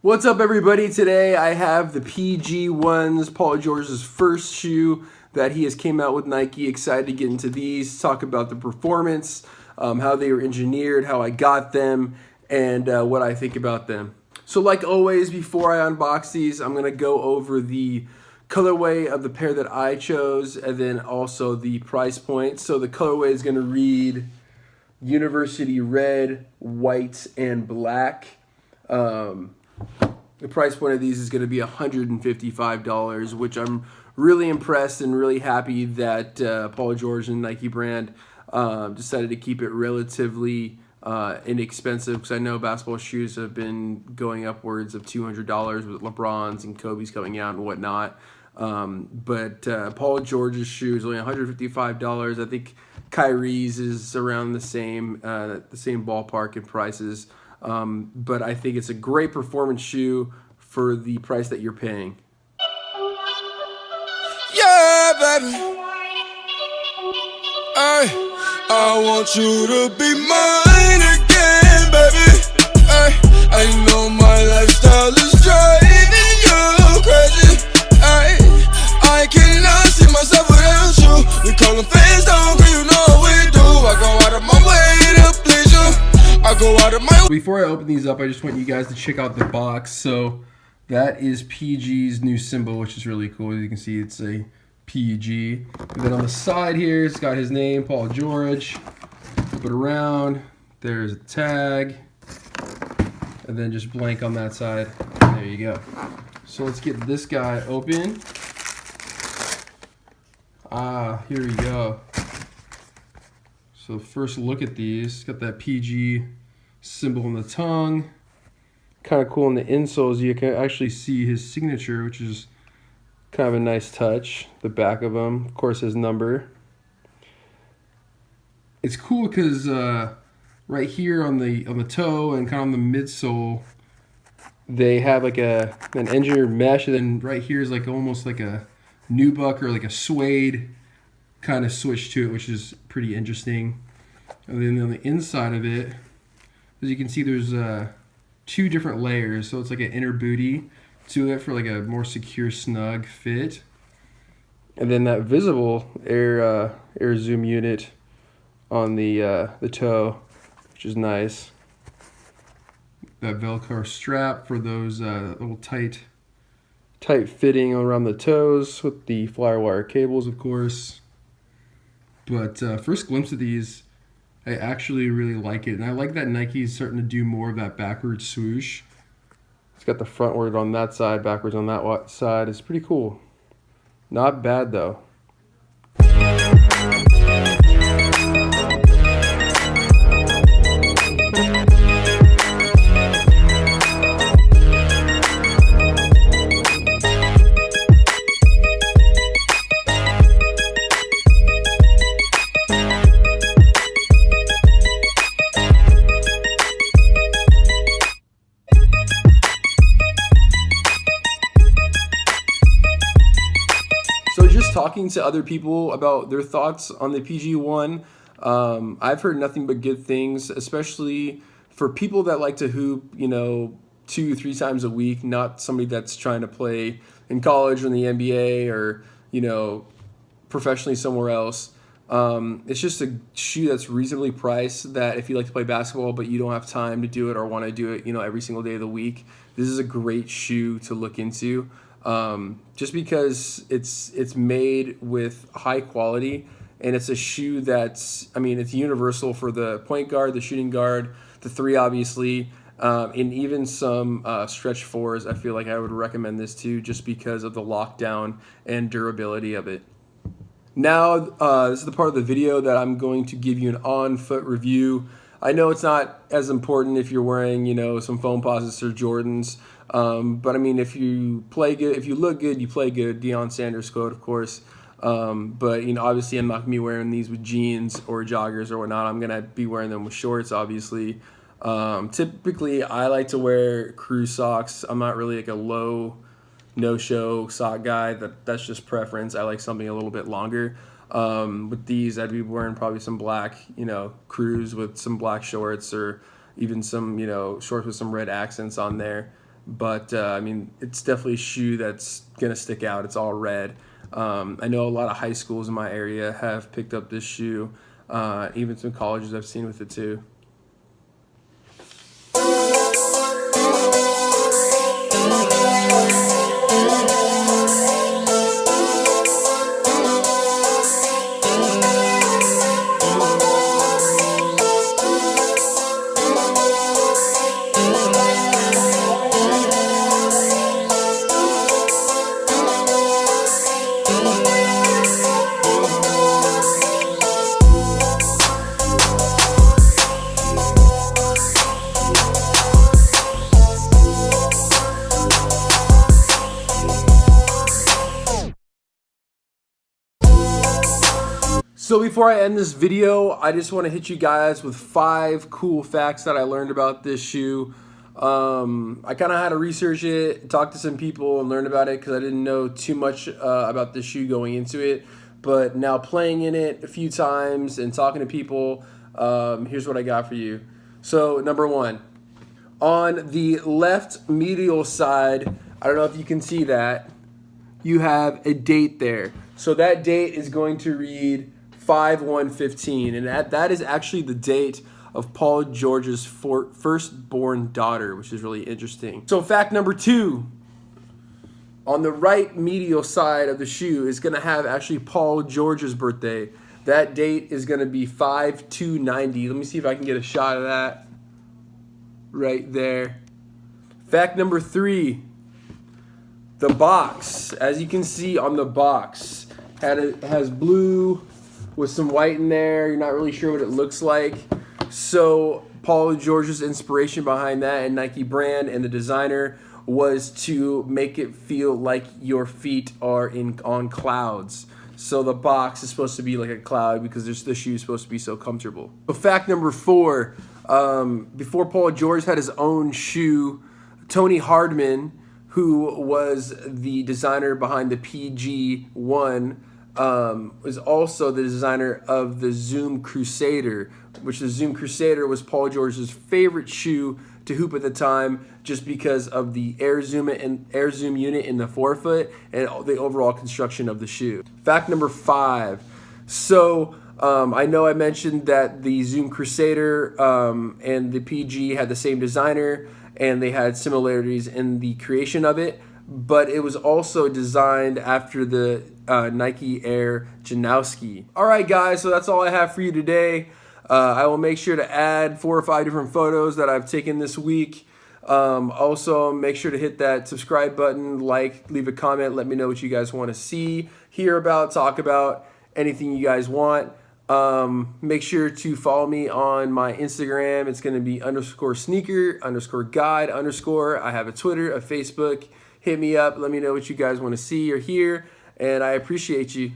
What's up, everybody? Today I have the PG ones, Paul George's first shoe that he has came out with Nike. Excited to get into these, talk about the performance, how they were engineered, how I got them, and what I think about them. So like always, before I unbox these, I'm going to go over the colorway of the pair that I chose, and then also the price point. So the colorway is going to read University Red, White, and Black. The price point of these is going to be $155, which I'm really impressed and really happy that Paul George and Nike brand decided to keep it relatively inexpensive, because I know basketball shoes have been going upwards of $200 with LeBron's and Kobe's coming out and whatnot. But Paul George's shoe is only $155. I think Kyrie's is around the same ballpark in prices. But I think it's a great performance shoe for the price that you're paying. Yeah, baby. I want you to be mine again, baby. I know my lifestyle is driving you crazy. I cannot see myself without you. We call them fans down, cause you know we do. I go out of my way to please you. I go out of my way. Before I open these up, I just want you guys to check out the box. So that is PG's new symbol, which is really cool. As you can see, it's a PG. And then on the side here, it's got his name, Paul George. Flip it around. There's a tag. And then just blank on that side. There you go. So let's get this guy open. Here we go. So first look at these. It's got that PG symbol on the tongue. Kind of cool on the insoles. You can actually see his signature, which is kind of a nice touch. The back of him, of course, his number. It's cool because right here on the toe and kind of on the midsole, they have like an engineered mesh, and then right here is like almost like a nubuck or like a suede kind of switch to it, which is pretty interesting. And then on the inside of it, as you can see, there's two different layers. So it's like an inner booty to it for like a more secure, snug fit. And then that visible air zoom unit on the toe, which is nice. That Velcro strap for those little tight fitting around the toes with the Firewire cables, of course. But first glimpse of these, I actually really like it. And I like that Nike's starting to do more of that backwards swoosh. It's got the frontward on that side, backwards on that side. It's pretty cool. Not bad, though. So just talking to other people about their thoughts on the PG1, I've heard nothing but good things, especially for people that like to hoop, 2-3 times a week, not somebody that's trying to play in college or in the NBA or, professionally somewhere else. It's just a shoe that's reasonably priced, that if you like to play basketball but you don't have time to do it or want to do it, every single day of the week, this is a great shoe to look into. Just because it's made with high quality, and it's a shoe that's, it's universal for the point guard, the shooting guard, the three, obviously, and even some stretch fours. I feel like I would recommend this too, just because of the lockdown and durability of it. Now, this is the part of the video that I'm going to give you an on-foot review. I know it's not as important if you're wearing, some foam posits or Jordans. But if you play good, if you look good, you play good. Deion Sanders quote, of course. But obviously I'm not gonna be wearing these with jeans or joggers or whatnot. I'm gonna be wearing them with shorts, obviously. Typically I like to wear crew socks. I'm not really like a low no-show sock guy. That's just preference. I like something a little bit longer. With these, I'd be wearing probably some black, crews with some black shorts, or even some, shorts with some red accents on there. But I mean, it's definitely a shoe that's gonna stick out. It's all red. I know a lot of high schools in my area have picked up this shoe. Even some colleges I've seen with it too. So before I end this video, I just want to hit you guys with 5 cool facts that I learned about this shoe. I kind of had to research it, talk to some people, and learn about it because I didn't know too much about this shoe going into it. But now playing in it a few times and talking to people, here's what I got for you. So number 1, on the left medial side, I don't know if you can see that, you have a date there. So that date is going to read 5/1/15, and that is actually the date of Paul George's firstborn daughter, which is really interesting. So fact number 2, on the right medial side of the shoe is going to have actually Paul George's birthday. That date is going to be 5/2/90. Let me see if I can get a shot of that right there. Fact number 3, the box, as you can see on the box, has blue with some white in there. You're not really sure what it looks like. So Paul George's inspiration behind that and Nike brand and the designer was to make it feel like your feet are on clouds. So the box is supposed to be like a cloud because the shoe is supposed to be so comfortable. So fact number 4, before Paul George had his own shoe, Tony Hardman, who was the designer behind the PG1, was also the designer of the Zoom Crusader, which the Zoom Crusader was Paul George's favorite shoe to hoop at the time, just because of the air zoom unit in the forefoot and the overall construction of the shoe. Fact number 5. So I know I mentioned that the Zoom Crusader and the PG had the same designer and they had similarities in the creation of it, but it was also designed after the Nike Air Janowski. All right, guys, so that's all I have for you today. I will make sure to add 4 or 5 different photos that I've taken this week. Also, make sure to hit that subscribe button, leave a comment, let me know what you guys want to see, hear about, talk about, anything you guys want. Make sure to follow me on my Instagram. It's going to be _sneaker_guide_. I have a Twitter, a Facebook. Hit me up. Let me know what you guys want to see or hear. And I appreciate you.